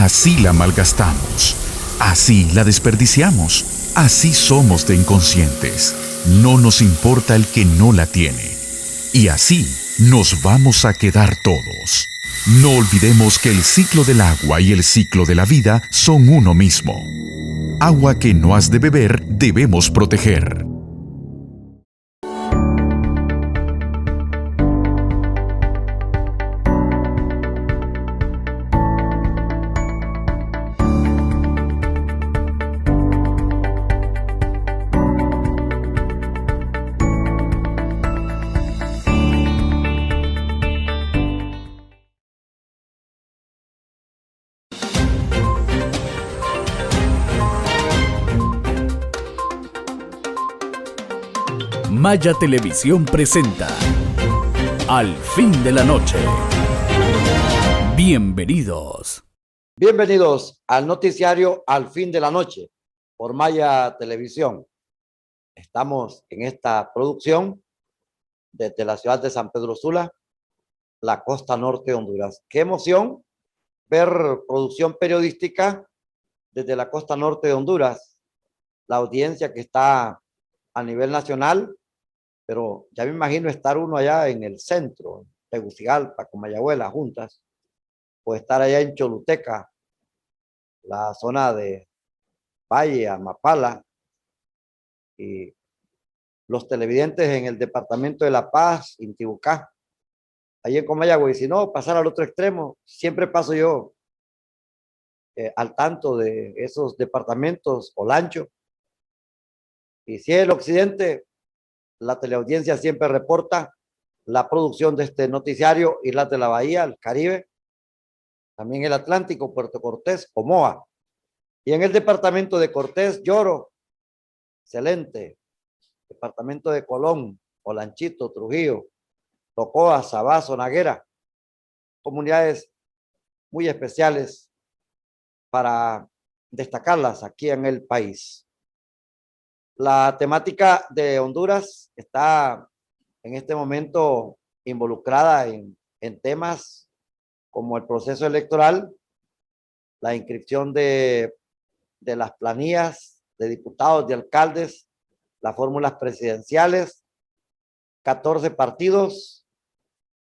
Así la malgastamos, así la desperdiciamos, así somos de inconscientes. No nos importa el que no la tiene. Y así nos vamos a quedar todos. No olvidemos que el ciclo del agua y el ciclo de la vida son uno mismo. Agua que no has de beber debemos proteger. Maya Televisión presenta Al fin de la noche. Bienvenidos. Bienvenidos al noticiario Al fin de la noche por Maya Televisión. Estamos en esta producción desde la ciudad de San Pedro Sula, la costa norte de Honduras. Qué emoción ver producción periodística desde la costa norte de Honduras. La audiencia que está a nivel nacional, pero ya me imagino estar uno allá en el centro, Tegucigalpa, con Mayagüela, juntas, o estar allá en Choluteca, la zona de Valle, Amapala, y los televidentes en el departamento de La Paz, Intibucá, allí en Comayagüe. Y si no, pasar al otro extremo, siempre paso yo al tanto de esos departamentos, Olancho. Y si es el occidente, la teleaudiencia siempre reporta la producción de este noticiario, Islas de la Bahía, el Caribe, también el Atlántico, Puerto Cortés, Omoa. Y en el departamento de Cortés, Lloro, excelente. Departamento de Colón, Olanchito, Trujillo, Tocoa, Sabazo, Naguera. Comunidades muy especiales para destacarlas aquí en el país. La temática de Honduras está en este momento involucrada en temas como el proceso electoral, la inscripción de las planillas de diputados, de alcaldes, las fórmulas presidenciales, 14 partidos,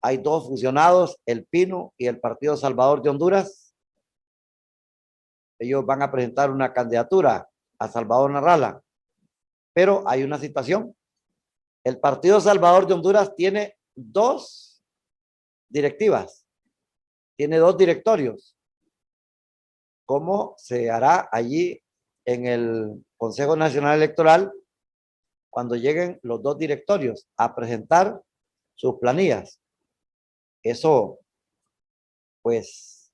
hay 2 fusionados, el Pino y el Partido Salvador de Honduras. Ellos van a presentar una candidatura a Salvador Narrala, pero hay una situación. El Partido Salvador de Honduras tiene 2 directivas, tiene 2 directorios. ¿Cómo se hará allí en el Consejo Nacional Electoral cuando lleguen los 2 directorios a presentar sus planillas? Eso, pues,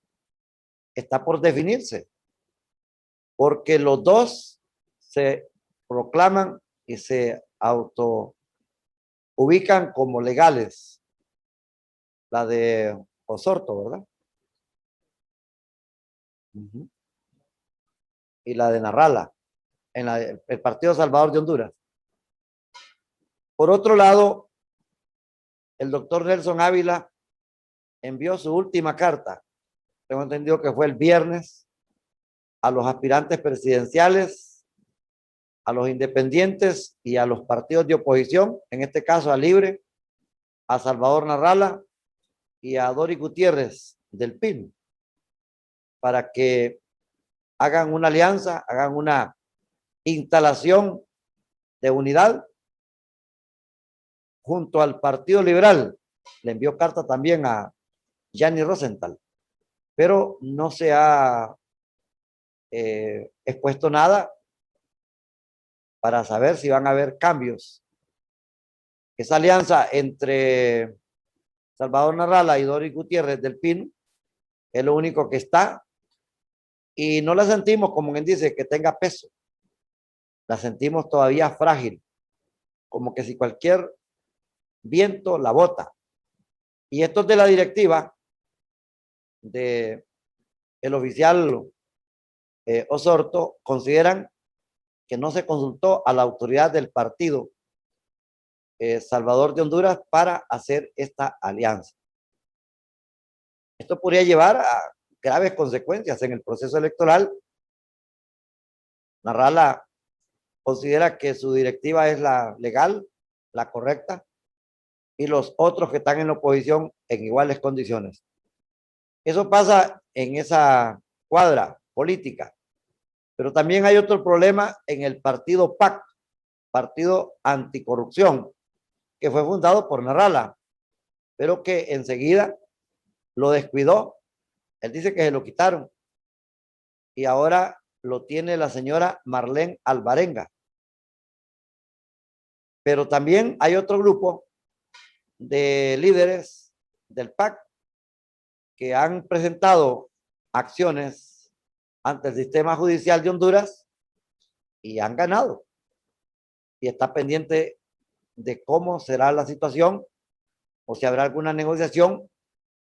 está por definirse, porque los 2 se proclaman y se auto ubican como legales. La de Osorto, ¿verdad? Y la de Narrala, en el Partido Salvador de Honduras. Por otro lado, el doctor Nelson Ávila envió su última carta, tengo entendido que fue el viernes, a los aspirantes presidenciales, a los independientes y a los partidos de oposición, en este caso a Libre, a Salvador Narrala y a Dori Gutiérrez del PIN, para que hagan una alianza, hagan una instalación de unidad junto al Partido Liberal. Le envió carta también a Gianni Rosenthal, pero no se ha expuesto nada para saber si van a haber cambios. Esa alianza entre Salvador Narrala y Dori Gutiérrez del PIN es lo único que está, y no la sentimos, como quien dice, que tenga peso. La sentimos todavía frágil, como que si cualquier viento la bota. Y estos de la directiva de el oficial Osorto consideran que no se consultó a la autoridad del partido Salvador de Honduras para hacer esta alianza. Esto podría llevar a graves consecuencias en el proceso electoral. Narrala considera que su directiva es la legal, la correcta, y los otros que están en la oposición en iguales condiciones. Eso pasa en esa cuadra política. Pero también hay otro problema en el partido PAC, Partido Anticorrupción, que fue fundado por Narrala, pero que enseguida lo descuidó. Él dice que se lo quitaron. Y ahora lo tiene la señora Marlene Alvarenga. Pero también hay otro grupo de líderes del PAC que han presentado acciones ante el sistema judicial de Honduras y han ganado. Y está pendiente de cómo será la situación o si habrá alguna negociación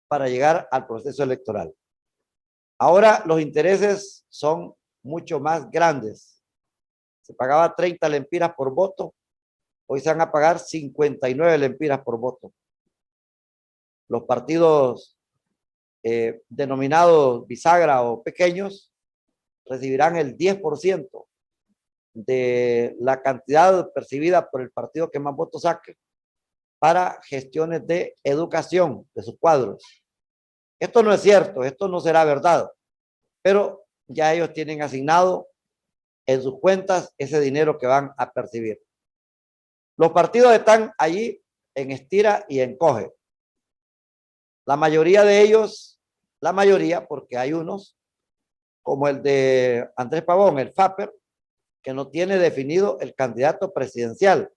para llegar al proceso electoral. Ahora los intereses son mucho más grandes. Se pagaba 30 lempiras por voto, hoy se van a pagar 59 lempiras por voto. Los partidos denominados bisagra o pequeños recibirán el 10% de la cantidad percibida por el partido que más votos saque para gestiones de educación de sus cuadros. Esto no es cierto, esto no será verdad, pero ya ellos tienen asignado en sus cuentas ese dinero que van a percibir. Los partidos están allí en estira y encoge. La mayoría de ellos, la mayoría, porque hay unos, como el de Andrés Pavón, el FAPER, que no tiene definido el candidato presidencial.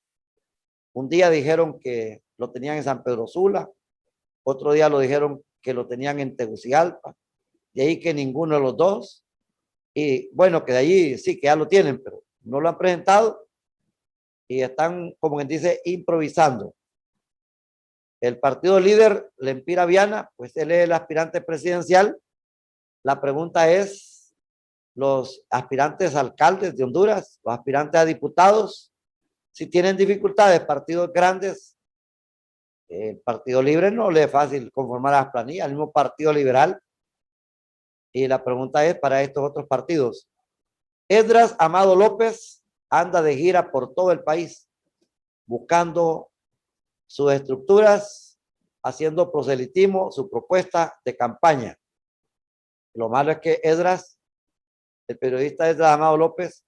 Un día dijeron que lo tenían en San Pedro Sula, otro día lo dijeron que lo tenían en Tegucigalpa, de ahí que ninguno de los dos, y bueno, que de allí sí que ya lo tienen, pero no lo han presentado y están, como quien dice, improvisando. El partido líder, Lempira Viana, pues él es el aspirante presidencial. La pregunta es, los aspirantes alcaldes de Honduras, los aspirantes a diputados, si tienen dificultades, partidos grandes, el Partido Libre no le es fácil conformar las planillas, el mismo Partido Liberal. Y la pregunta es para estos otros partidos. Esdras Amado López anda de gira por todo el país, buscando sus estructuras, haciendo proselitismo, su propuesta de campaña. Lo malo es que Esdras, el periodista Esdras Amado López,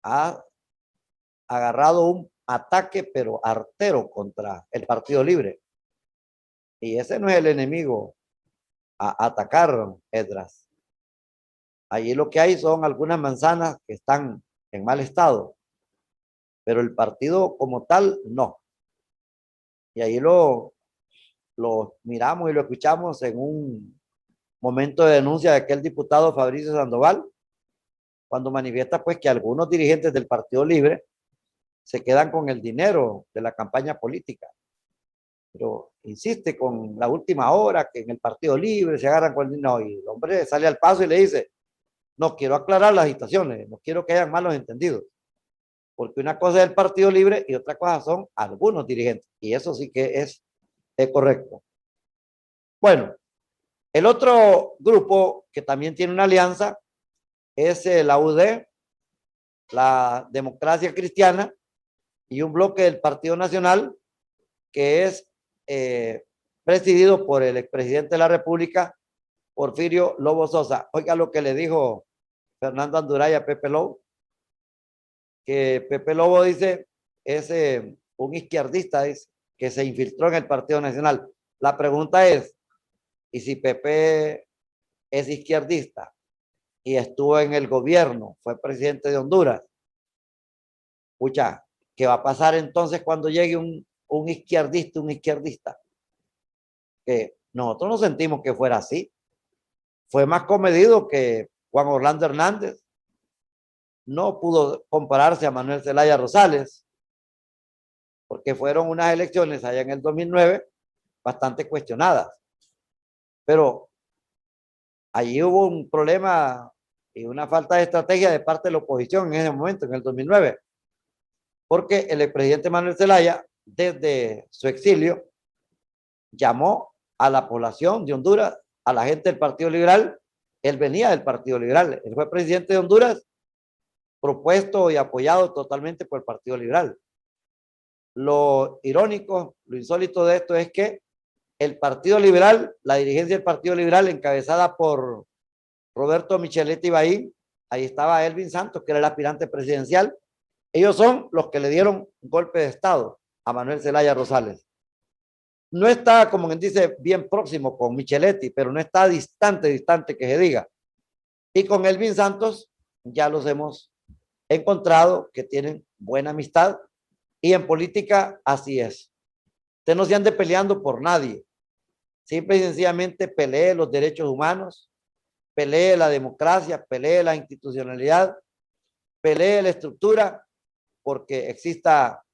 ha agarrado un ataque, pero artero contra el Partido Libre. Y ese no es el enemigo a atacar, Esdras. Allí lo que hay son algunas manzanas que están en mal estado, pero el partido como tal, no. Y ahí lo miramos y lo escuchamos en un momento de denuncia de aquel diputado Fabricio Sandoval, cuando manifiesta pues que algunos dirigentes del Partido Libre se quedan con el dinero de la campaña política. Pero insiste con la última hora que en el Partido Libre se agarran con el dinero y el hombre sale al paso y le dice, no quiero aclarar las situaciones, no quiero que hayan malos entendidos, porque una cosa es el Partido Libre y otra cosa son algunos dirigentes, y eso sí que es correcto. Bueno, el otro grupo que también tiene una alianza es la UD, la Democracia Cristiana, y un bloque del Partido Nacional que es presidido por el expresidente de la República, Porfirio Lobo Sosa. Oiga lo que le dijo Fernando Anduraya a Pepe Lobo, que Pepe Lobo dice es un izquierdista, dice, que se infiltró en el Partido Nacional. La pregunta es, ¿y si Pepe es izquierdista y estuvo en el gobierno, fue presidente de Honduras? Escucha, ¿qué va a pasar entonces cuando llegue un izquierdista? Que nosotros no sentimos que fuera así. Fue más comedido que Juan Orlando Hernández. No pudo compararse a Manuel Zelaya Rosales, porque fueron unas elecciones allá en el 2009 bastante cuestionadas. Pero allí hubo un problema y una falta de estrategia de parte de la oposición en ese momento, en el 2009, porque el expresidente Manuel Zelaya, desde su exilio, llamó a la población de Honduras a la gente del Partido Liberal. Él venía del Partido Liberal. Él fue presidente de Honduras, propuesto y apoyado totalmente por el Partido Liberal. Lo irónico, lo insólito de esto es que el Partido Liberal, la dirigencia del Partido Liberal, encabezada por Roberto Micheletti Bahín, ahí estaba Elvin Santos, que era el aspirante presidencial. Ellos son los que le dieron un golpe de Estado a Manuel Zelaya Rosales. No está, como quien dice, bien próximo con Micheletti, pero no está distante que se diga. Y con Elvin Santos ya los hemos encontrado que tienen buena amistad, y en política así es. Usted no se ande peleando por nadie. Simple y sencillamente pelee los derechos humanos, pelee la democracia, pelee la institucionalidad, pelee la estructura, porque exista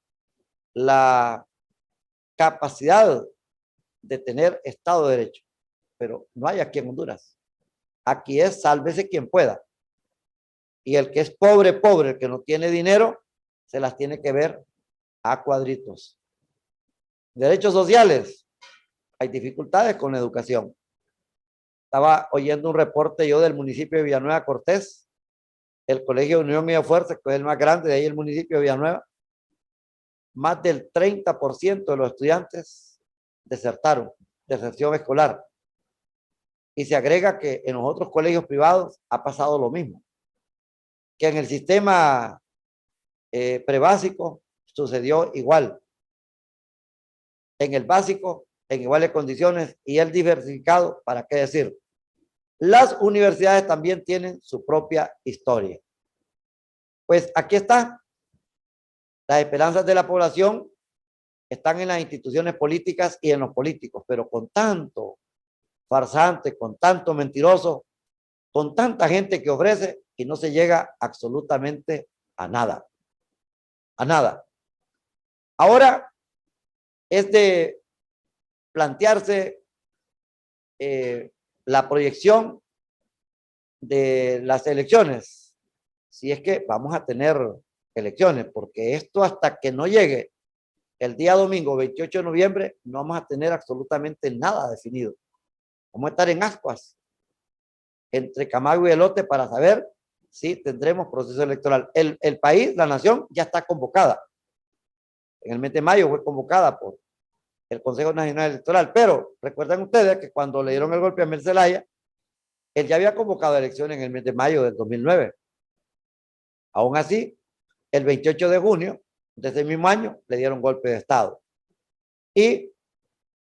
la capacidad de tener Estado de Derecho. Pero no hay aquí en Honduras. Aquí es sálvese quien pueda. Y el que es pobre, pobre, el que no tiene dinero, se las tiene que ver a cuadritos. Derechos sociales. Hay dificultades con la educación. Estaba oyendo un reporte yo del municipio de Villanueva Cortés, el Colegio de Unión y Fuerza, que es el más grande de ahí, el municipio de Villanueva. Más del 30% de los estudiantes desertaron, deserción escolar. Y se agrega que en los otros colegios privados ha pasado lo mismo. Que en el sistema prebásico sucedió igual. En el básico, en iguales condiciones, y el diversificado, ¿para qué decir? Las universidades también tienen su propia historia. Pues aquí está. Las esperanzas de la población están en las instituciones políticas y en los políticos, pero con tanto farsante, con tanto mentiroso, con tanta gente que ofrece y no se llega absolutamente a nada. A nada. Ahora es de plantearse la proyección de las elecciones, si es que vamos a tener elecciones, porque esto hasta que no llegue el día domingo 28 de noviembre no vamos a tener absolutamente nada definido. Vamos a estar en ascuas entre Camagüey y Elote para saber si tendremos proceso electoral. El país, la nación, ya está convocada. En el mes de mayo fue convocada por el Consejo Nacional Electoral, pero recuerdan ustedes que cuando le dieron el golpe a Mel Zelaya, él ya había convocado elecciones en el mes de mayo del 2009. Aún así, el 28 de junio de ese mismo año le dieron golpe de Estado. Y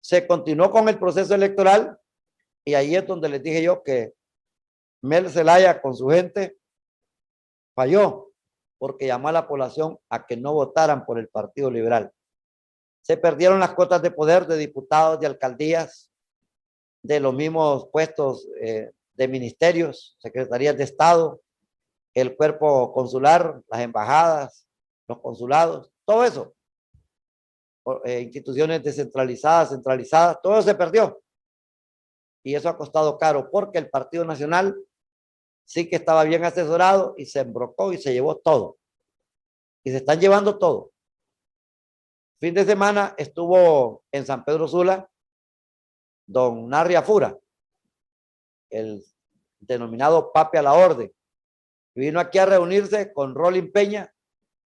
se continuó con el proceso electoral, y ahí es donde les dije yo que Mel Zelaya con su gente falló, porque llamó a la población a que no votaran por el Partido Liberal. Se perdieron las cuotas de poder de diputados, de alcaldías, de los mismos puestos de ministerios, secretarías de Estado, el cuerpo consular, las embajadas, los consulados, todo eso. Instituciones descentralizadas, centralizadas, todo se perdió. Y eso ha costado caro, porque el Partido Nacional sí que estaba bien asesorado y se embrocó y se llevó todo. Y se están llevando todo. Fin de semana estuvo en San Pedro Sula don Narria Fura, el denominado Pape a la Orden. Vino aquí a reunirse con Rolín Peña,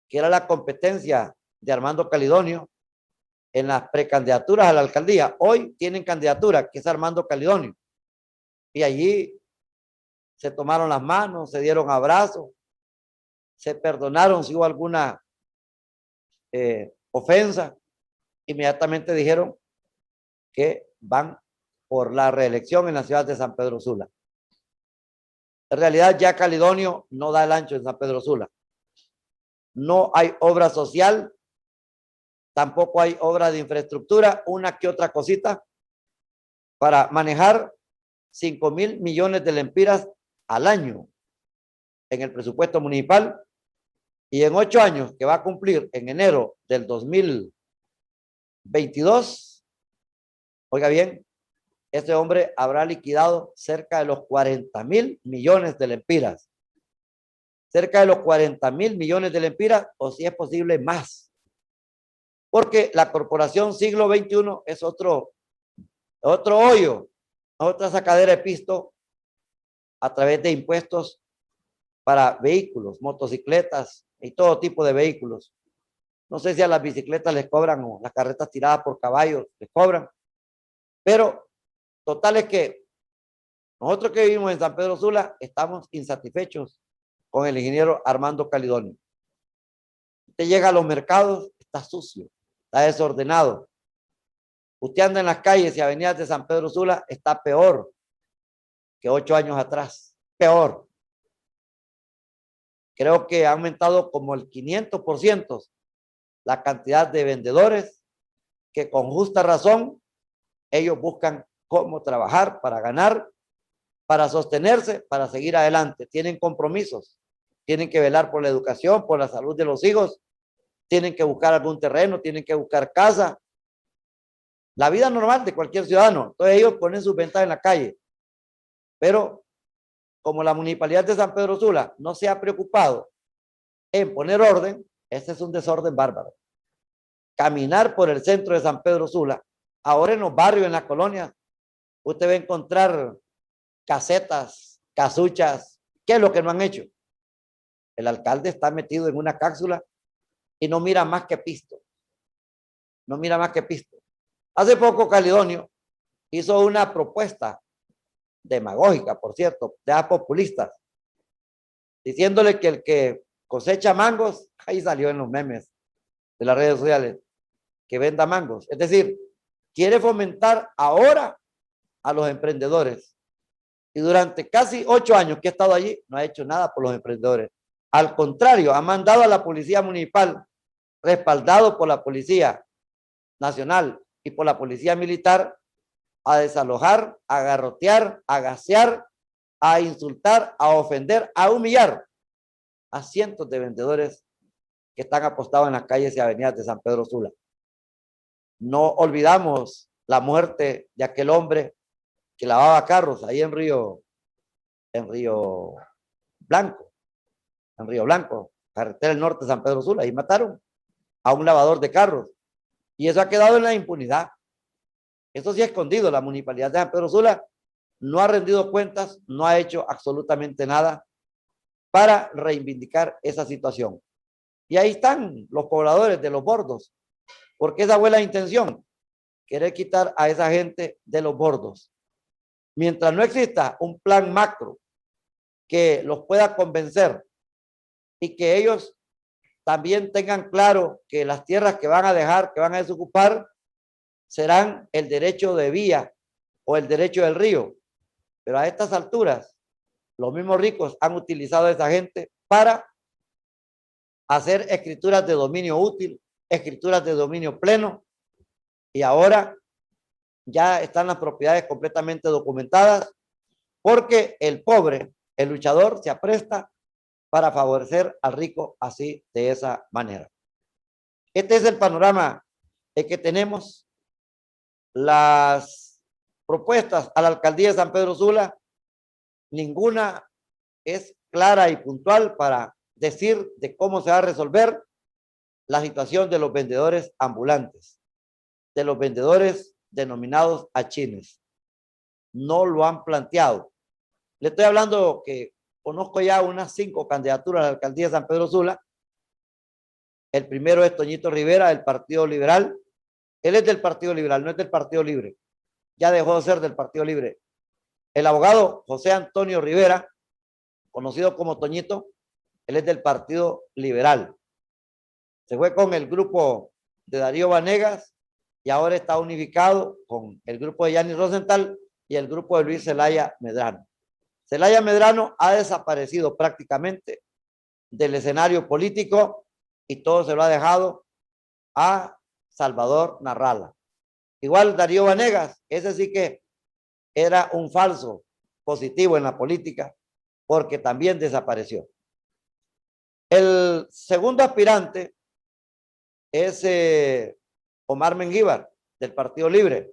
que era la competencia de Armando Calidonio en las precandidaturas a la alcaldía. Hoy tienen candidatura, que es Armando Calidonio. Y allí se tomaron las manos, se dieron abrazos, se perdonaron si hubo alguna ofensa. Inmediatamente dijeron que van por la reelección en la ciudad de San Pedro Sula. En realidad ya Calidonio no da el ancho en San Pedro Sula. No hay obra social, tampoco hay obra de infraestructura, una que otra cosita para manejar 5,000 millones de lempiras al año en el presupuesto municipal, y en 8 años que va a cumplir en enero del 2022, oiga bien, este hombre habrá liquidado cerca de los 40,000 millones de lempiras. Cerca de los 40,000 millones de lempiras, o si es posible más. Porque la Corporación Siglo XXI es otro hoyo otra sacadera de pisto a través de impuestos para vehículos, motocicletas y todo tipo de vehículos. No sé si a las bicicletas les cobran o las carretas tiradas por caballos les cobran, pero total es que nosotros que vivimos en San Pedro Sula estamos insatisfechos con el ingeniero Armando Calidonio. Usted llega a los mercados, está sucio, está desordenado. Usted anda en las calles y avenidas de San Pedro Sula, está peor que 8 años atrás. Peor. Creo que ha aumentado como el 500% la cantidad de vendedores que con justa razón ellos buscan cómo trabajar para ganar, para sostenerse, para seguir adelante. Tienen compromisos, tienen que velar por la educación, por la salud de los hijos, tienen que buscar algún terreno, tienen que buscar casa. La vida normal de cualquier ciudadano. Entonces ellos ponen sus ventas en la calle. Pero como la municipalidad de San Pedro Sula no se ha preocupado en poner orden, este es un desorden bárbaro. Caminar por el centro de San Pedro Sula, ahora en los barrios, en las colonias, usted va a encontrar casetas, casuchas. ¿Qué es lo que no han hecho? El alcalde está metido en una cápsula y no mira más que pisto. No mira más que pisto. Hace poco Calidonio hizo una propuesta demagógica, por cierto, de populistas, diciéndole que el que cosecha mangos, ahí salió en los memes de las redes sociales, que venda mangos. Es decir, quiere fomentar ahora a los emprendedores. Y durante casi 8 años que he estado allí, no ha hecho nada por los emprendedores. Al contrario, ha mandado a la policía municipal, respaldado por la policía nacional y por la policía militar, a desalojar, a garrotear, a gasear, a insultar, a ofender, a humillar a cientos de vendedores que están apostados en las calles y avenidas de San Pedro Sula. No olvidamos la muerte de aquel hombre que lavaba carros ahí en Río Blanco, carretera del norte de San Pedro Sula, y mataron a un lavador de carros. Y eso ha quedado en la impunidad. Eso sí ha escondido. La municipalidad de San Pedro Sula no ha rendido cuentas, no ha hecho absolutamente nada para reivindicar esa situación. Y ahí están los pobladores de los bordos, porque esa fue la intención, querer quitar a esa gente de los bordos. Mientras no exista un plan macro que los pueda convencer y que ellos también tengan claro que las tierras que van a dejar, que van a desocupar, serán el derecho de vía o el derecho del río. Pero a estas alturas, los mismos ricos han utilizado a esa gente para hacer escrituras de dominio útil, escrituras de dominio pleno, y ahora ya están las propiedades completamente documentadas, porque el pobre, el luchador, se apresta para favorecer al rico así, de esa manera. Este es el panorama que tenemos. Las propuestas a la alcaldía de San Pedro Sula, ninguna es clara y puntual para decir de cómo se va a resolver la situación de los vendedores ambulantes, de los vendedores denominados achines. No lo han planteado. Le estoy hablando que conozco ya unas 5 candidaturas a la alcaldía de San Pedro Sula. El primero es Toñito Rivera, del Partido Liberal. Él es del Partido Liberal, no es del Partido Libre. Ya dejó de ser del Partido Libre. El abogado José Antonio Rivera, conocido como Toñito, él es del Partido Liberal. Se fue con el grupo de Darío Vanegas y ahora está unificado con el grupo de Yanis Rosenthal y el grupo de Luis Zelaya Medrano. Zelaya Medrano ha desaparecido prácticamente del escenario político y todo se lo ha dejado a Salvador Narrala. Igual Darío Vanegas, ese sí que era un falso positivo en la política porque también desapareció. El segundo aspirante es Omar Mengíbar, del Partido Libre.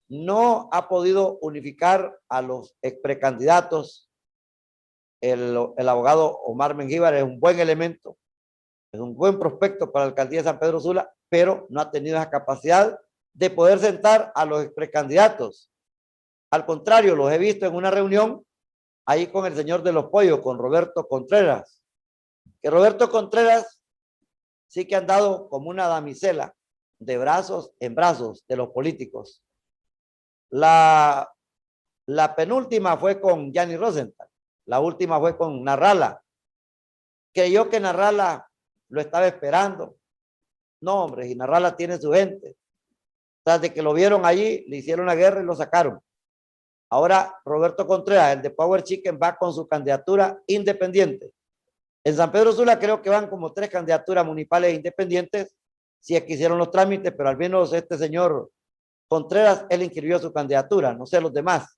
No ha podido unificar a los precandidatos. El abogado Omar Mengíbar es un buen elemento, es un buen prospecto para la alcaldía de San Pedro Sula, pero no ha tenido esa capacidad de poder sentar a los precandidatos Al contrario, los he visto en una reunión ahí con el señor de los pollos, con Roberto Contreras. Que Roberto Contreras sí que han dado como una damisela de brazos en brazos de los políticos. La penúltima fue con Gianni Rosenthal. La última fue con Narrala. Creyó que Narrala lo estaba esperando. No, hombre, y Narrala tiene su gente. Tras de que lo vieron allí, le hicieron la guerra y lo sacaron. Ahora Roberto Contreras, el de Power Chicken, va con su candidatura independiente. En San Pedro Sula creo que van como 3 candidaturas municipales independientes, si es que hicieron los trámites, pero al menos este señor Contreras, él inscribió su candidatura, no sé los demás,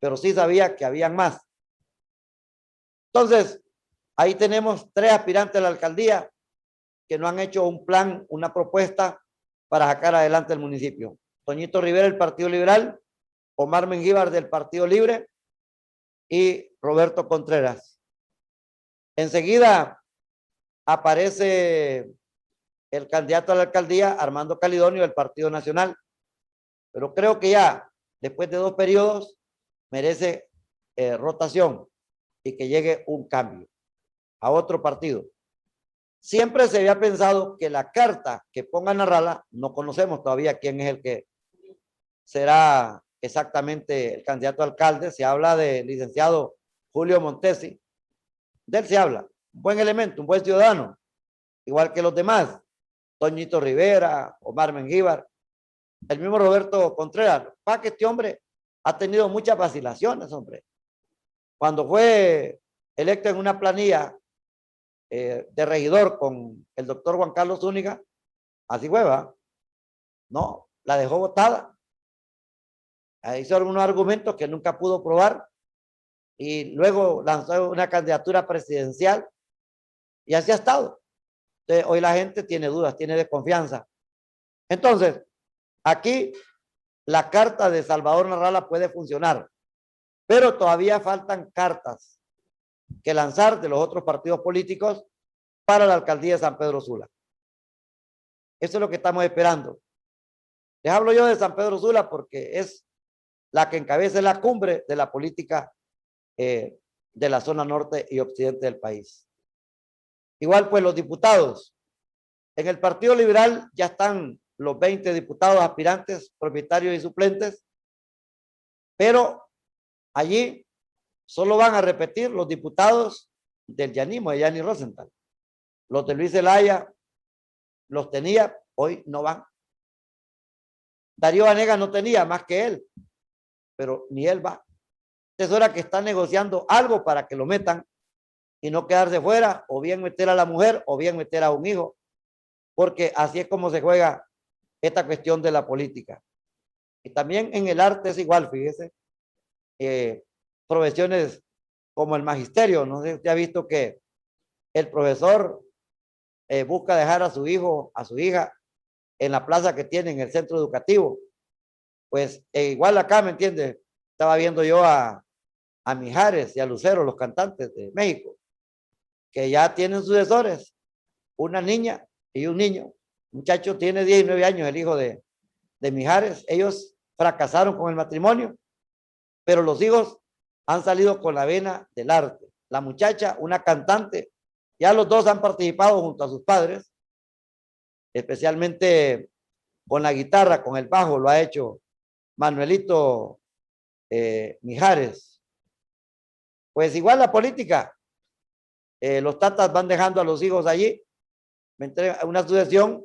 pero sí sabía que habían más. Entonces, ahí tenemos 3 aspirantes a la alcaldía que no han hecho un plan, una propuesta para sacar adelante el municipio. Toñito Rivera, del Partido Liberal, Omar Mengíbar, del Partido Libre, y Roberto Contreras. Enseguida aparece el candidato a la alcaldía, Armando Calidonio, del Partido Nacional. Pero creo que ya, después de 2 periodos, merece rotación y que llegue un cambio a otro partido. Siempre se había pensado que la carta que ponga Narrala, no conocemos todavía quién es el que será exactamente el candidato a alcalde. Se habla del licenciado Julio Montesi. De él se habla. Un buen elemento, un buen ciudadano, igual que los demás. Toñito Rivera, Omar Mengíbar, el mismo Roberto Contreras. Para que este hombre ha tenido muchas vacilaciones, hombre. Cuando fue electo en una planilla de regidor con el doctor Juan Carlos Zúñiga, así fue, ¿va? No, la dejó botada. Hizo algunos argumentos que nunca pudo probar y luego lanzó una candidatura presidencial y así ha estado. Entonces, hoy la gente tiene dudas, tiene desconfianza. Entonces, aquí la carta de Salvador Narrala puede funcionar, pero todavía faltan cartas que lanzar de los otros partidos políticos para la alcaldía de San Pedro Sula. Eso es lo que estamos esperando. Les hablo yo de San Pedro Sula porque es la que encabeza la cumbre de la política de la zona norte y occidente del país. Igual pues los diputados. En el Partido Liberal ya están los 20 diputados aspirantes, propietarios y suplentes, pero allí solo van a repetir los diputados del llanismo de Gianni Rosenthal. Los de Luis Zelaya los tenía, hoy no van. Darío Vanegas no tenía más que él, pero ni él va. Es hora que está negociando algo para que lo metan y no quedarse fuera, o bien meter a la mujer, o bien meter a un hijo, porque así es como se juega esta cuestión de la política. Y también en el arte es igual, fíjese. Profesiones como el magisterio, no sé si usted ha visto que el profesor busca dejar a su hijo, a su hija, en la plaza que tiene en el centro educativo. Pues igual acá, ¿me entiende? Estaba viendo yo a Mijares y a Lucero, los cantantes de México, que ya tienen sucesores, una niña y un niño. El muchacho tiene 19 años, el hijo de Mijares. Ellos fracasaron con el matrimonio, pero los hijos han salido con la vena del arte. La muchacha, una cantante, ya los dos han participado junto a sus padres, especialmente con la guitarra, con el bajo, lo ha hecho Manuelito Mijares. Pues igual la política, los tatas van dejando a los hijos allí. Me entrega una sucesión,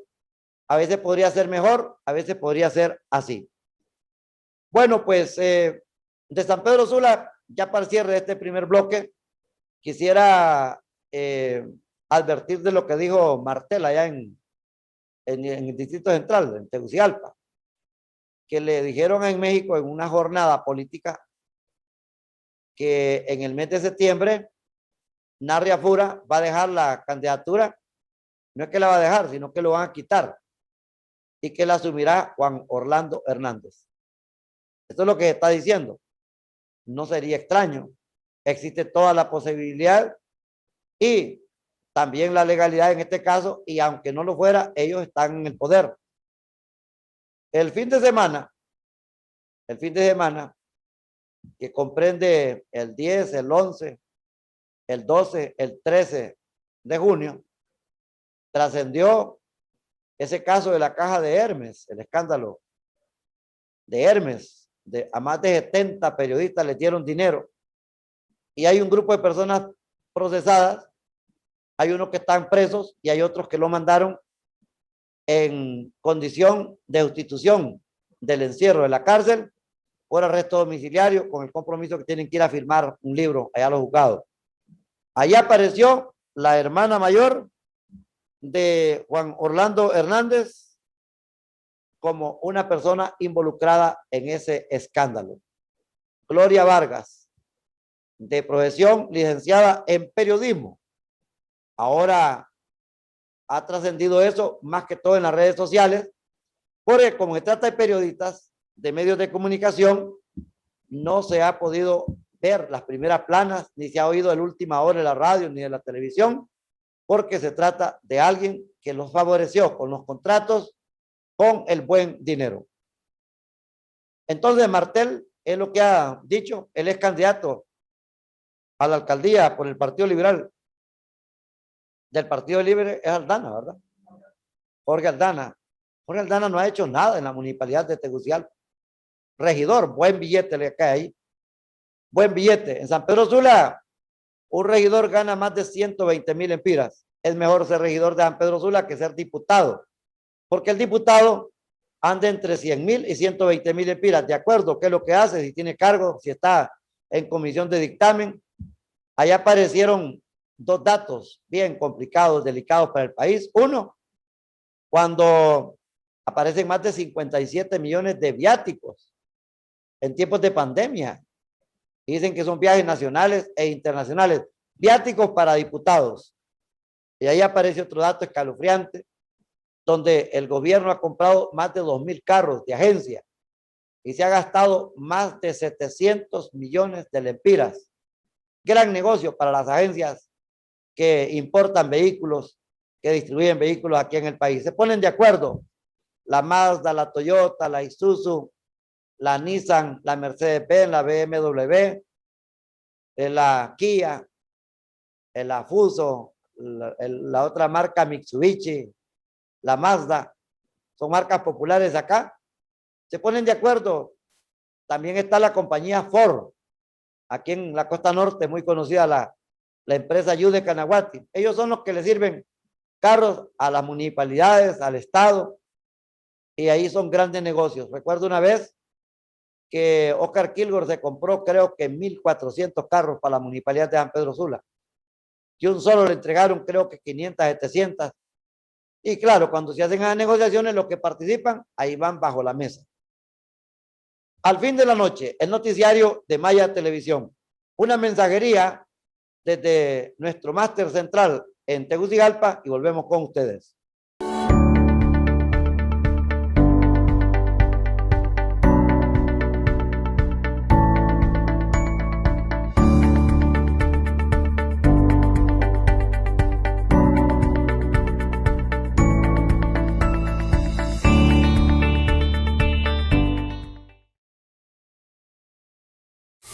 a veces podría ser mejor, a veces podría ser así. Bueno, pues de San Pedro Sula, ya para el cierre de este primer bloque, quisiera advertir de lo que dijo Martel allá en el Distrito Central, en Tegucigalpa, que le dijeron en México en una jornada política que en el mes de septiembre Narria Fura va a dejar la candidatura. No es que la va a dejar, sino que lo van a quitar y que la asumirá Juan Orlando Hernández. Esto es lo que está diciendo. No sería extraño. Existe toda la posibilidad y también la legalidad en este caso, y aunque no lo fuera, ellos están en el poder. El fin de semana, que comprende el 10, el 11, el 12, el 13 de junio, trascendió ese caso de la caja de Hermes, el escándalo de Hermes. A más de 70 periodistas les dieron dinero y hay un grupo de personas procesadas, hay unos que están presos y hay otros que lo mandaron en condición de sustitución del encierro de la cárcel por arresto domiciliario, con el compromiso que tienen que ir a firmar un libro allá a los juzgados. Allí apareció la hermana mayor de Juan Orlando Hernández como una persona involucrada en ese escándalo. Gloria Vargas, de profesión licenciada en periodismo. Ahora ha trascendido eso más que todo en las redes sociales, porque como se trata de periodistas, de medios de comunicación, no se ha podido ver las primeras planas, ni se ha oído la última hora de la radio ni de la televisión, porque se trata de alguien que los favoreció con los contratos, con el buen dinero. Entonces Martel es lo que ha dicho, él es candidato a la alcaldía por el Partido Liberal. Del Partido Libre es Aldana, ¿verdad? Jorge Aldana. Jorge Aldana no ha hecho nada en la municipalidad de Tegucigalpa. Regidor, buen billete le cae ahí. Buen billete. En San Pedro Sula, un regidor gana más de 120,000 empiras. Es mejor ser regidor de San Pedro Sula que ser diputado, porque el diputado anda entre 100,000 y 120,000 empiras, de acuerdo qué es lo que hace, si tiene cargo, si está en comisión de dictamen. Allá aparecieron dos datos bien complicados, delicados para el país. Uno, cuando aparecen más de 57 millones de viáticos en tiempos de pandemia. Dicen que son viajes nacionales e internacionales, viáticos para diputados. Y ahí aparece otro dato escalofriante, donde el gobierno ha comprado más de 2,000 carros de agencia y se ha gastado más de 700 millones de lempiras. Gran negocio para las agencias que importan vehículos, que distribuyen vehículos aquí en el país. Se ponen de acuerdo la Mazda, la Toyota, la Isuzu, la Nissan, la Mercedes-Benz, la BMW, la Kia, la Fuso, la otra marca Mitsubishi, la Mazda, son marcas populares acá. Se ponen de acuerdo. También está la compañía Ford, aquí en la costa norte, muy conocida la empresa Yude Canaguati. Ellos son los que le sirven carros a las municipalidades, al estado, y ahí son grandes negocios. Recuerdo una vez que Oscar Kilgore se compró, creo que 1,400 carros para la municipalidad de San Pedro Sula, y un solo le entregaron, creo que 500, 700. Y claro, cuando se hacen las negociaciones, los que participan, ahí van bajo la mesa. Al fin de la noche, el noticiario de Maya Televisión. Una mensajería desde nuestro máster central en Tegucigalpa y volvemos con ustedes.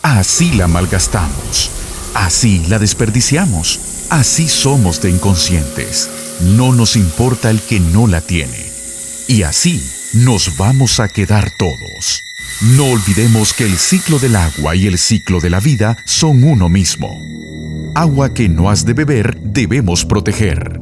Así la malgastamos, así la desperdiciamos, así somos de inconscientes. No nos importa el que no la tiene. Y así nos vamos a quedar todos. No olvidemos que el ciclo del agua y el ciclo de la vida son uno mismo. Agua que no has de beber debemos proteger.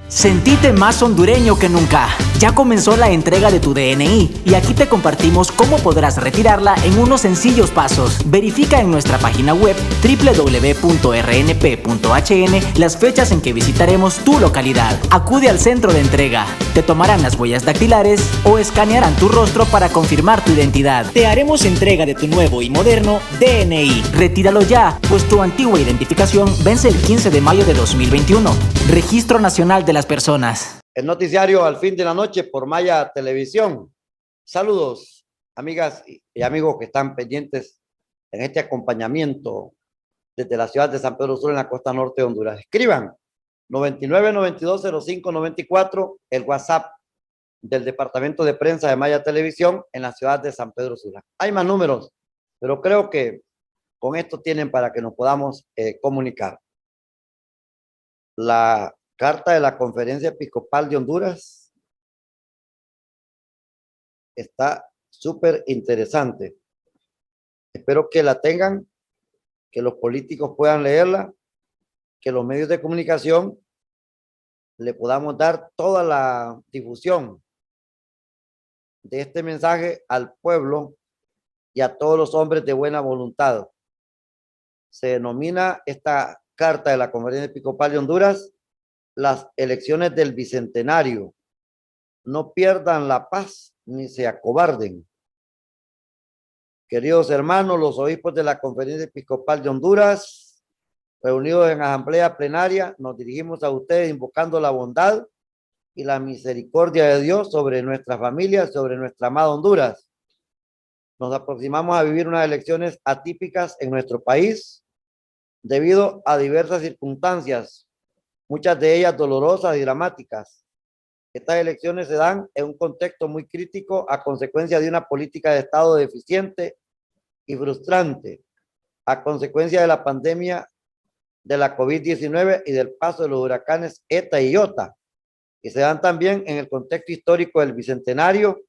Sentite más hondureño que nunca. Ya comenzó la entrega de tu DNI y aquí te compartimos cómo podrás retirarla en unos sencillos pasos. Verifica en nuestra página web www.rnp.hn las fechas en que visitaremos tu localidad. Acude al centro de entrega. Te tomarán las huellas dactilares o escanearán tu rostro para confirmar tu identidad. Te haremos entrega de tu nuevo y moderno DNI. Retíralo ya, pues tu antigua identificación vence el 15 de mayo de 2021. Registro Nacional de las Personas. El noticiario al fin de la noche por Maya Televisión. Saludos, amigas y amigos que están pendientes en este acompañamiento desde la ciudad de San Pedro Sula en la costa norte de Honduras. Escriban 99920594, el WhatsApp del departamento de prensa de Maya Televisión en la ciudad de San Pedro Sula. Hay más números, pero creo que con esto tienen para que nos podamos comunicar. La carta de la Conferencia Episcopal de Honduras está súper interesante. Espero que la tengan, que los políticos puedan leerla, que los medios de comunicación le podamos dar toda la difusión de este mensaje al pueblo y a todos los hombres de buena voluntad. Se denomina esta carta de la Conferencia Episcopal de Honduras las elecciones del Bicentenario. No pierdan la paz ni se acobarden. Queridos hermanos, los obispos de la Conferencia Episcopal de Honduras, reunidos en asamblea plenaria, nos dirigimos a ustedes invocando la bondad y la misericordia de Dios sobre nuestra familia, sobre nuestra amada Honduras. Nos aproximamos a vivir unas elecciones atípicas en nuestro país debido a diversas circunstancias, muchas de ellas dolorosas y dramáticas. Estas elecciones se dan en un contexto muy crítico a consecuencia de una política de Estado deficiente y frustrante, a consecuencia de la pandemia de la COVID-19 y del paso de los huracanes ETA y IOTA, que se dan también en el contexto histórico del Bicentenario,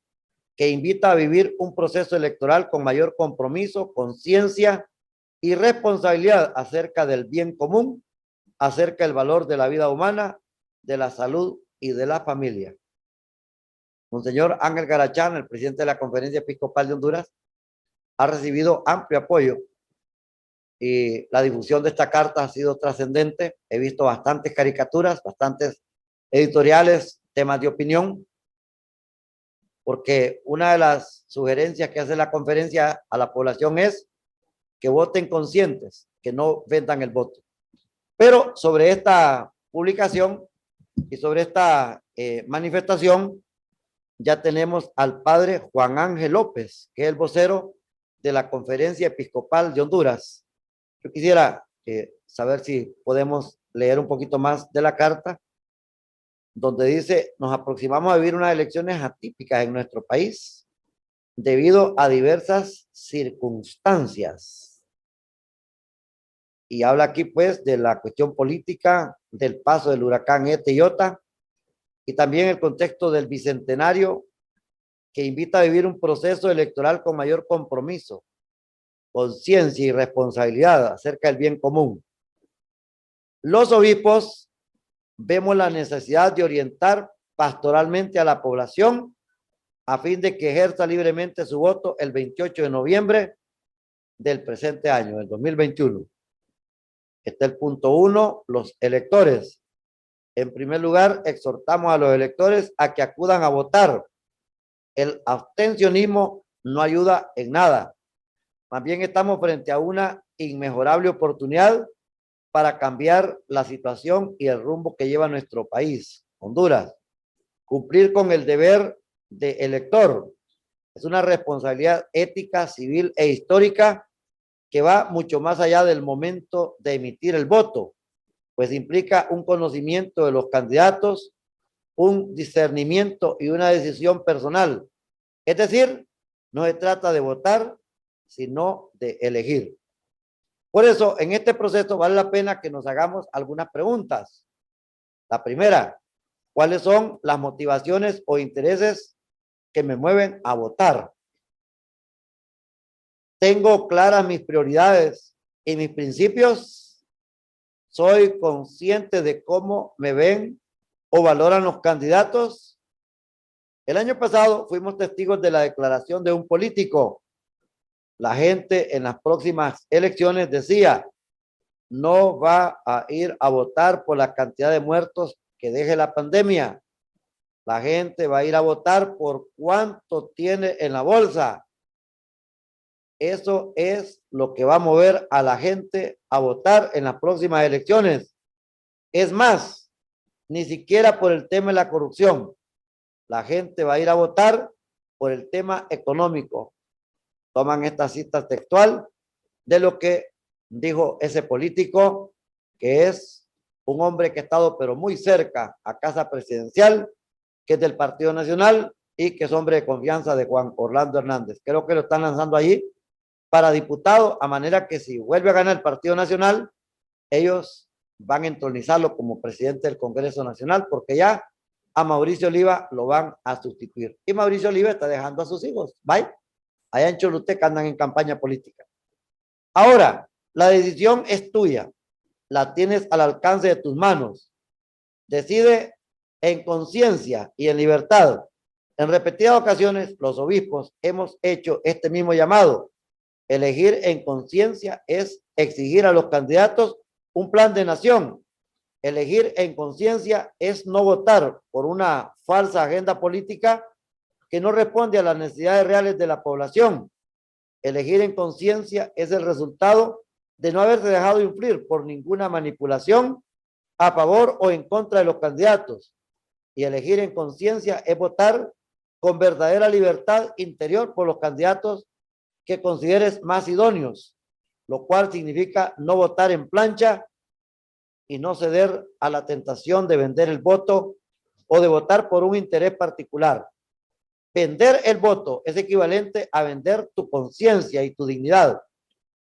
que invita a vivir un proceso electoral con mayor compromiso, conciencia y responsabilidad acerca del bien común, acerca del valor de la vida humana, de la salud y de la familia. Monseñor Ángel Garachán, el presidente de la Conferencia Episcopal de Honduras, ha recibido amplio apoyo y la difusión de esta carta ha sido trascendente. He visto bastantes caricaturas, bastantes editoriales, temas de opinión, porque una de las sugerencias que hace la conferencia a la población es que voten conscientes, que no vendan el voto. Pero sobre esta publicación y sobre esta manifestación ya tenemos al padre Juan Ángel López, que es el vocero de la Conferencia Episcopal de Honduras. Yo quisiera saber si podemos leer un poquito más de la carta, donde dice: nos aproximamos a vivir unas elecciones atípicas en nuestro país debido a diversas circunstancias. Y habla aquí pues de la cuestión política, del paso del huracán ETA y IOTA, y también el contexto del Bicentenario, que invita a vivir un proceso electoral con mayor compromiso, conciencia y responsabilidad acerca del bien común. Los obispos vemos la necesidad de orientar pastoralmente a la población a fin de que ejerza libremente su voto el 28 de noviembre del presente año, del 2021. Está el punto 1, los electores. En primer lugar, exhortamos a los electores a que acudan a votar. El abstencionismo no ayuda en nada. Más bien estamos frente a una inmejorable oportunidad para cambiar la situación y el rumbo que lleva nuestro país, Honduras. Cumplir con el deber de elector es una responsabilidad ética, civil e histórica que va mucho más allá del momento de emitir el voto, pues implica un conocimiento de los candidatos, un discernimiento y una decisión personal. Es decir, no se trata de votar, sino de elegir. Por eso, en este proceso vale la pena que nos hagamos algunas preguntas. La primera: ¿cuáles son las motivaciones o intereses que me mueven a votar? ¿Tengo claras mis prioridades y mis principios? ¿Soy consciente de cómo me ven o valoran los candidatos? El año pasado fuimos testigos de la declaración de un político. La gente en las próximas elecciones decía: no va a ir a votar por la cantidad de muertos que deje la pandemia. La gente va a ir a votar por cuánto tiene en la bolsa. Eso es lo que va a mover a la gente a votar en las próximas elecciones. Es más, ni siquiera por el tema de la corrupción. La gente va a ir a votar por el tema económico. Toman esta cita textual de lo que dijo ese político, que es un hombre que ha estado pero muy cerca a Casa Presidencial, que es del Partido Nacional y que es hombre de confianza de Juan Orlando Hernández. Creo que lo están lanzando allí para diputado, a manera que si vuelve a ganar el Partido Nacional, ellos van a entronizarlo como presidente del Congreso Nacional, porque ya a Mauricio Oliva lo van a sustituir. Y Mauricio Oliva está dejando a sus hijos, ¿vale? Allá en Choluteca andan en campaña política. Ahora, la decisión es tuya, la tienes al alcance de tus manos. Decide en conciencia y en libertad. En repetidas ocasiones, los obispos hemos hecho este mismo llamado. Elegir en conciencia es exigir a los candidatos un plan de nación. Elegir en conciencia es no votar por una falsa agenda política que no responde a las necesidades reales de la población. Elegir en conciencia es el resultado de no haberse dejado influir por ninguna manipulación a favor o en contra de los candidatos. Y elegir en conciencia es votar con verdadera libertad interior por los candidatos que consideres más idóneos, lo cual significa no votar en plancha y no ceder a la tentación de vender el voto o de votar por un interés particular. Vender el voto es equivalente a vender tu conciencia y tu dignidad.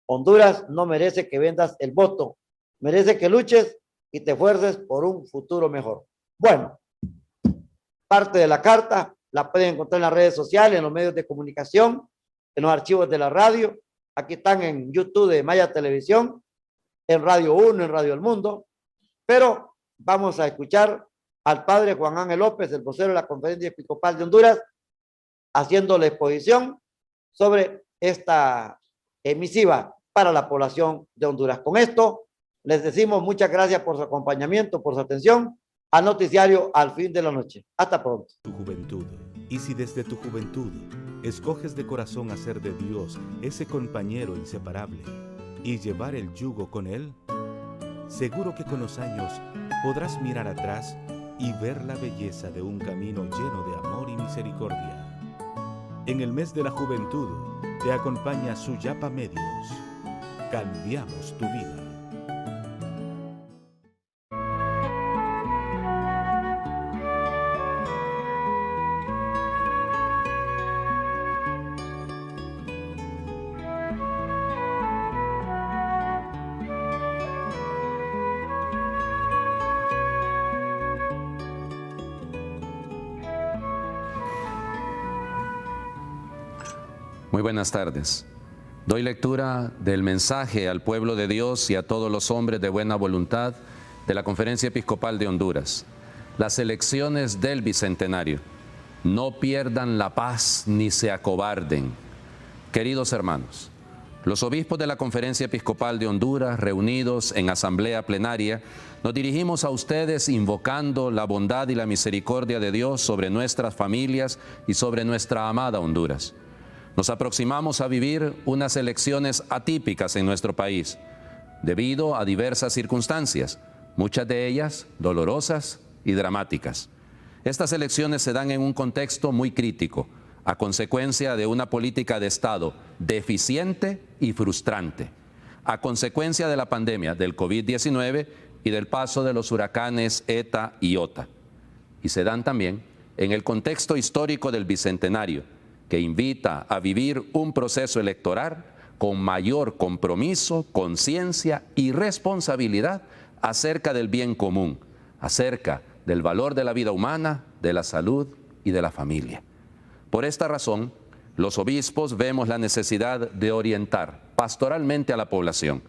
Honduras no merece que vendas el voto, merece que luches y te esfuerces por un futuro mejor. Bueno, parte de la carta la pueden encontrar en las redes sociales, en los medios de comunicación, en los archivos de la radio. Aquí están en YouTube de Maya Televisión, en Radio 1, en Radio El Mundo. Pero vamos a escuchar al padre Juan Ángel López, el vocero de la Conferencia Episcopal de Honduras, haciendo la exposición sobre esta emisiva para la población de Honduras. Con esto, les decimos muchas gracias por su acompañamiento, por su atención al noticiario Al Fin de la Noche. Hasta pronto. Tu juventud. Y si desde tu juventud escoges de corazón hacer de Dios ese compañero inseparable y llevar el yugo con Él, seguro que con los años podrás mirar atrás y ver la belleza de un camino lleno de amor y misericordia. En el mes de la juventud te acompaña Suyapa Medios. Cambiamos tu vida. Muy buenas tardes. Doy lectura del mensaje al pueblo de Dios y a todos los hombres de buena voluntad de la Conferencia Episcopal de Honduras. Las elecciones del Bicentenario. No pierdan la paz ni se acobarden. Queridos hermanos, los obispos de la Conferencia Episcopal de Honduras, reunidos en asamblea plenaria, nos dirigimos a ustedes invocando la bondad y la misericordia de Dios sobre nuestras familias y sobre nuestra amada Honduras. Nos aproximamos a vivir unas elecciones atípicas en nuestro país, debido a diversas circunstancias, muchas de ellas dolorosas y dramáticas. Estas elecciones se dan en un contexto muy crítico, a consecuencia de una política de Estado deficiente y frustrante, a consecuencia de la pandemia del COVID-19 y del paso de los huracanes ETA y OTA. Y se dan también en el contexto histórico del Bicentenario, que invita a vivir un proceso electoral con mayor compromiso, conciencia y responsabilidad acerca del bien común, acerca del valor de la vida humana, de la salud y de la familia. Por esta razón, los obispos vemos la necesidad de orientar pastoralmente a la población,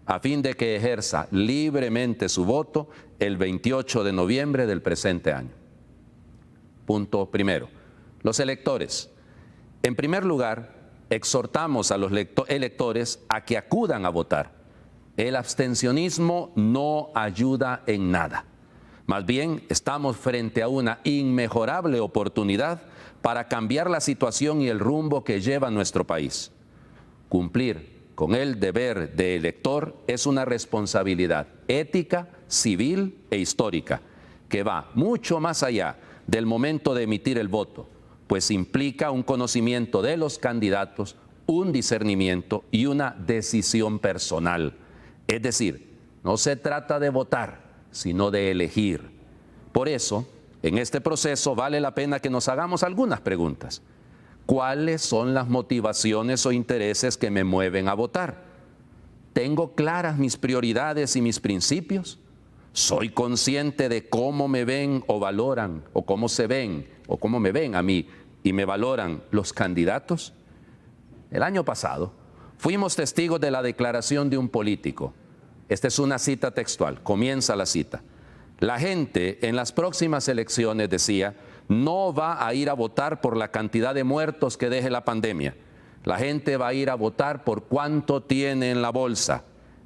a fin de que ejerza libremente su voto el 28 de noviembre del presente año. Punto primero. Los electores. En primer lugar, exhortamos a los electores a que acudan a votar. El abstencionismo no ayuda en nada. Más bien, estamos frente a una inmejorable oportunidad para cambiar la situación y el rumbo que lleva nuestro país. Cumplir con el deber de elector es una responsabilidad ética, civil e histórica, que va mucho más allá del momento de emitir el voto, pues implica un conocimiento de los candidatos, un discernimiento y una decisión personal. Es decir, no se trata de votar, sino de elegir. Por eso, en este proceso vale la pena que nos hagamos algunas preguntas. ¿Cuáles son las motivaciones o intereses que me mueven a votar? ¿Tengo claras mis prioridades y mis principios? ¿Soy consciente de cómo me ven o valoran, o cómo se ven, o cómo me ven a mí y me valoran los candidatos? El año pasado fuimos testigos de la declaración de un político. Esta es una cita textual, comienza la cita. La gente en las próximas elecciones, decía, no va a ir a votar por la cantidad de muertos que deje la pandemia. La gente va a ir a votar por cuánto tiene en la bolsa.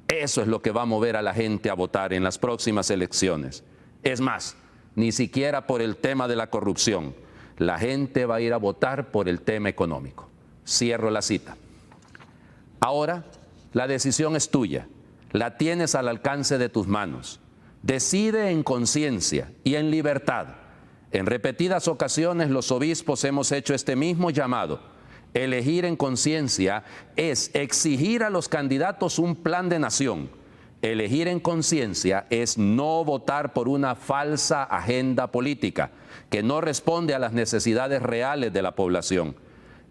Eso es lo que va a mover a la gente a votar en las próximas elecciones. Es más, ni siquiera por el tema de la corrupción. La gente va a ir a votar por el tema económico. Cierro la cita. Ahora, la decisión es tuya. La tienes al alcance de tus manos. Decide en conciencia y en libertad. En repetidas ocasiones los obispos hemos hecho este mismo llamado. Elegir en conciencia es exigir a los candidatos un plan de nación. Elegir en conciencia es no votar por una falsa agenda política que no responde a las necesidades reales de la población.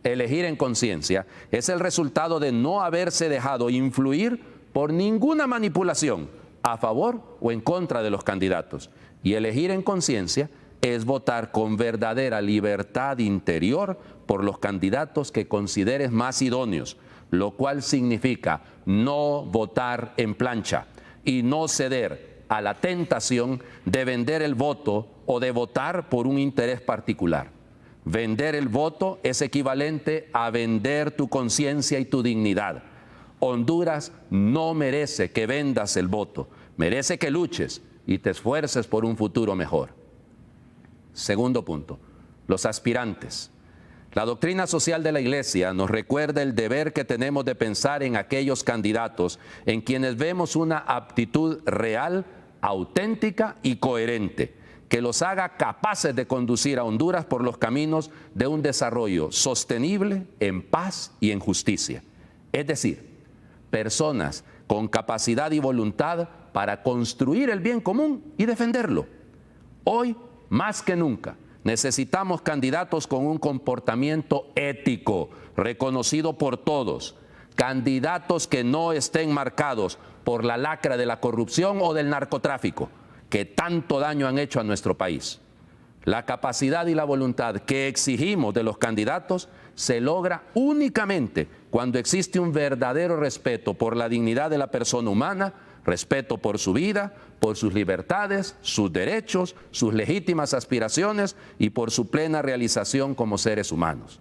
Elegir en conciencia es el resultado de no haberse dejado influir por ninguna manipulación a favor o en contra de los candidatos. Y elegir en conciencia es votar con verdadera libertad interior por los candidatos que consideres más idóneos, lo cual significa no votar en plancha y no ceder a la tentación de vender el voto o de votar por un interés particular. Vender el voto es equivalente a vender tu conciencia y tu dignidad. Honduras no merece que vendas el voto, merece que luches y te esfuerces por un futuro mejor. Segundo punto, los aspirantes. La doctrina social de la Iglesia nos recuerda el deber que tenemos de pensar en aquellos candidatos en quienes vemos una aptitud real, auténtica y coherente, que los haga capaces de conducir a Honduras por los caminos de un desarrollo sostenible, en paz y en justicia. Es decir, personas con capacidad y voluntad para construir el bien común y defenderlo. Hoy, más que nunca, necesitamos candidatos con un comportamiento ético, reconocido por todos, candidatos que no estén marcados por la lacra de la corrupción o del narcotráfico, que tanto daño han hecho a nuestro país. La capacidad y la voluntad que exigimos de los candidatos se logra únicamente cuando existe un verdadero respeto por la dignidad de la persona humana, respeto por su vida, por sus libertades, sus derechos, sus legítimas aspiraciones y por su plena realización como seres humanos.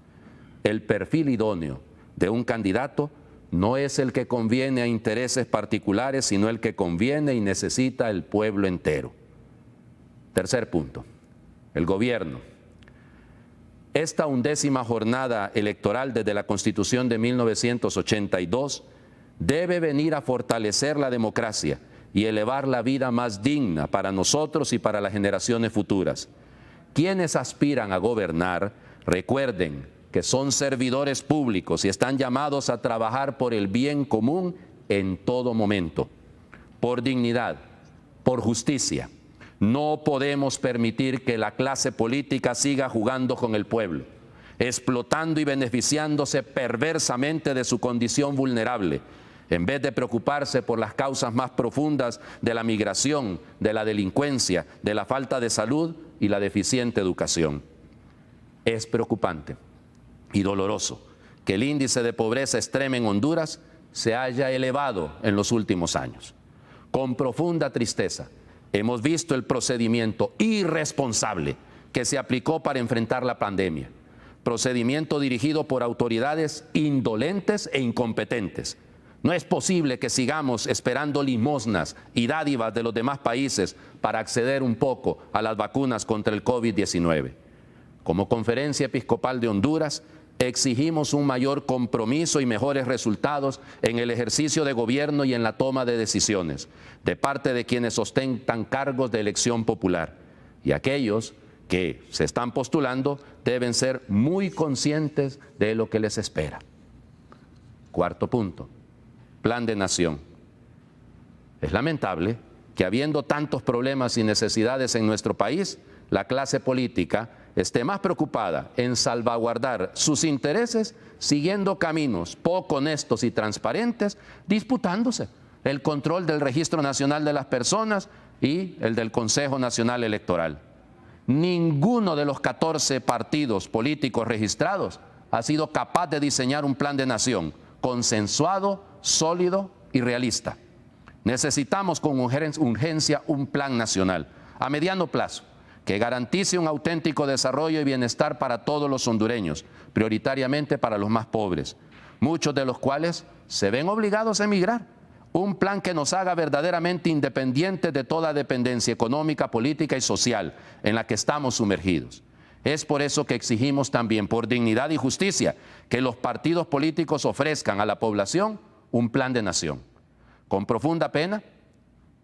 El perfil idóneo de un candidato no es el que conviene a intereses particulares, sino el que conviene y necesita el pueblo entero. Tercer punto, el gobierno. Esta 11ª jornada electoral desde la Constitución de 1982 debe venir a fortalecer la democracia y elevar la vida más digna para nosotros y para las generaciones futuras. Quienes aspiran a gobernar, recuerden que son servidores públicos y están llamados a trabajar por el bien común en todo momento, por dignidad, por justicia. No podemos permitir que la clase política siga jugando con el pueblo, explotando y beneficiándose perversamente de su condición vulnerable, en vez de preocuparse por las causas más profundas de la migración, de la delincuencia, de la falta de salud y la deficiente educación. Es preocupante y doloroso que el índice de pobreza extrema en Honduras se haya elevado en los últimos años. Con profunda tristeza, hemos visto el procedimiento irresponsable que se aplicó para enfrentar la pandemia, procedimiento dirigido por autoridades indolentes e incompetentes. No es posible que sigamos esperando limosnas y dádivas de los demás países para acceder un poco a las vacunas contra el COVID-19. Como Conferencia Episcopal de Honduras, exigimos un mayor compromiso y mejores resultados en el ejercicio de gobierno y en la toma de decisiones de parte de quienes ostentan cargos de elección popular. Y aquellos que se están postulando deben ser muy conscientes de lo que les espera. Cuarto punto, plan de nación. Es lamentable que habiendo tantos problemas y necesidades en nuestro país, la clase política esté más preocupada en salvaguardar sus intereses siguiendo caminos poco honestos y transparentes, disputándose el control del Registro Nacional de las Personas y el del Consejo Nacional Electoral. Ninguno de los 14 partidos políticos registrados ha sido capaz de diseñar un plan de nación consensuado, sólido y realista. Necesitamos con urgencia un plan nacional a mediano plazo que garantice un auténtico desarrollo y bienestar para todos los hondureños, prioritariamente para los más pobres, muchos de los cuales se ven obligados a emigrar. Un plan que nos haga verdaderamente independientes de toda dependencia económica, política y social en la que estamos sumergidos. Es por eso que exigimos también, por dignidad y justicia, que los partidos políticos ofrezcan a la población un plan de nación. Con profunda pena,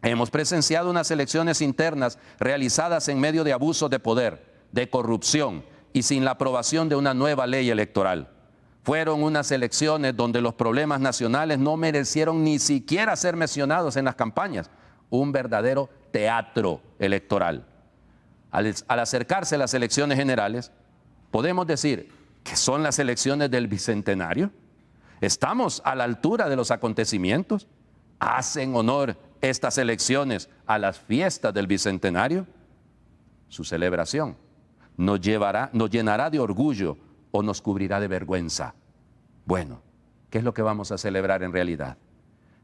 hemos presenciado unas elecciones internas realizadas en medio de abusos de poder, de corrupción y sin la aprobación de una nueva ley electoral. Fueron unas elecciones donde los problemas nacionales no merecieron ni siquiera ser mencionados en las campañas. Un verdadero teatro electoral. Al acercarse las elecciones generales, podemos decir que son las elecciones del Bicentenario. ¿Estamos a la altura de los acontecimientos? ¿Hacen honor estas elecciones a las fiestas del Bicentenario? Su celebración nos llenará de orgullo o nos cubrirá de vergüenza. Bueno, ¿qué es lo que vamos a celebrar en realidad?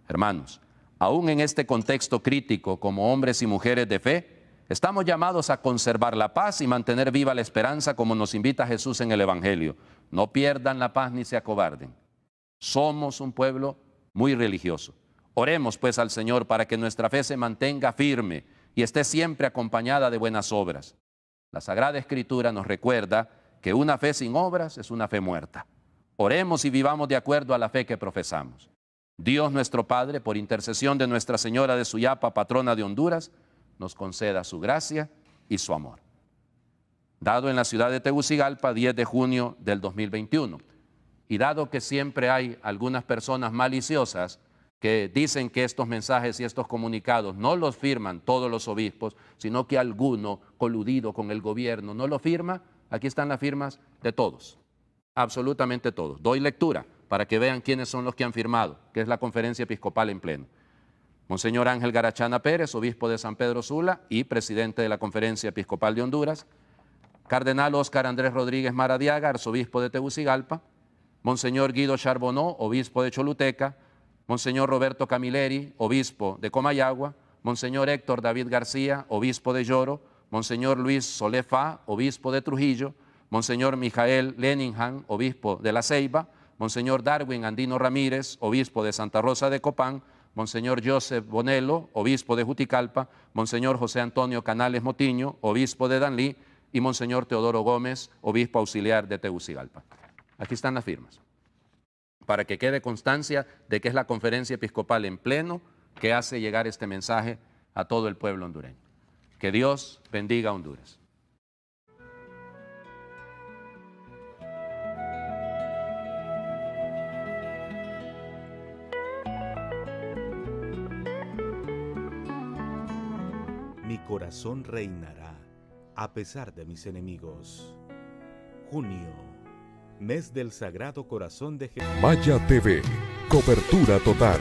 Hermanos, aún en este contexto crítico, como hombres y mujeres de fe, estamos llamados a conservar la paz y mantener viva la esperanza como nos invita Jesús en el Evangelio. No pierdan la paz ni se acobarden. Somos un pueblo muy religioso. Oremos pues al Señor para que nuestra fe se mantenga firme y esté siempre acompañada de buenas obras. La Sagrada Escritura nos recuerda que una fe sin obras es una fe muerta. Oremos y vivamos de acuerdo a la fe que profesamos. Dios nuestro Padre, por intercesión de Nuestra Señora de Suyapa, patrona de Honduras, nos conceda su gracia y su amor. Dado en la ciudad de Tegucigalpa, 10 de junio del 2021. Y dado que siempre hay algunas personas maliciosas que dicen que estos mensajes y estos comunicados no los firman todos los obispos, sino que alguno coludido con el gobierno no lo firma, aquí están las firmas de todos, absolutamente todos. Doy lectura para que vean quiénes son los que han firmado, que es la Conferencia Episcopal en pleno. Monseñor Ángel Garachana Pérez, obispo de San Pedro Sula y presidente de la Conferencia Episcopal de Honduras. Cardenal Óscar Andrés Rodríguez Maradiaga, arzobispo de Tegucigalpa. Monseñor Guido Charbonneau, obispo de Choluteca. Monseñor Roberto Camilleri, obispo de Comayagua. Monseñor Héctor David García, obispo de Lloro. Monseñor Luis Solefa, obispo de Trujillo. Monseñor Mijael Leningham, obispo de La Ceiba. Monseñor Darwin Andino Ramírez, obispo de Santa Rosa de Copán. Monseñor Joseph Bonello, obispo de Juticalpa. Monseñor José Antonio Canales Motiño, obispo de Danlí. Y Monseñor Teodoro Gómez, obispo auxiliar de Tegucigalpa. Aquí están las firmas, para que quede constancia de que es la Conferencia Episcopal en pleno que hace llegar este mensaje a todo el pueblo hondureño. Que Dios bendiga a Honduras. Mi corazón reinará a pesar de mis enemigos. Junio, mes del Sagrado Corazón de Jesús. Maya TV, cobertura total.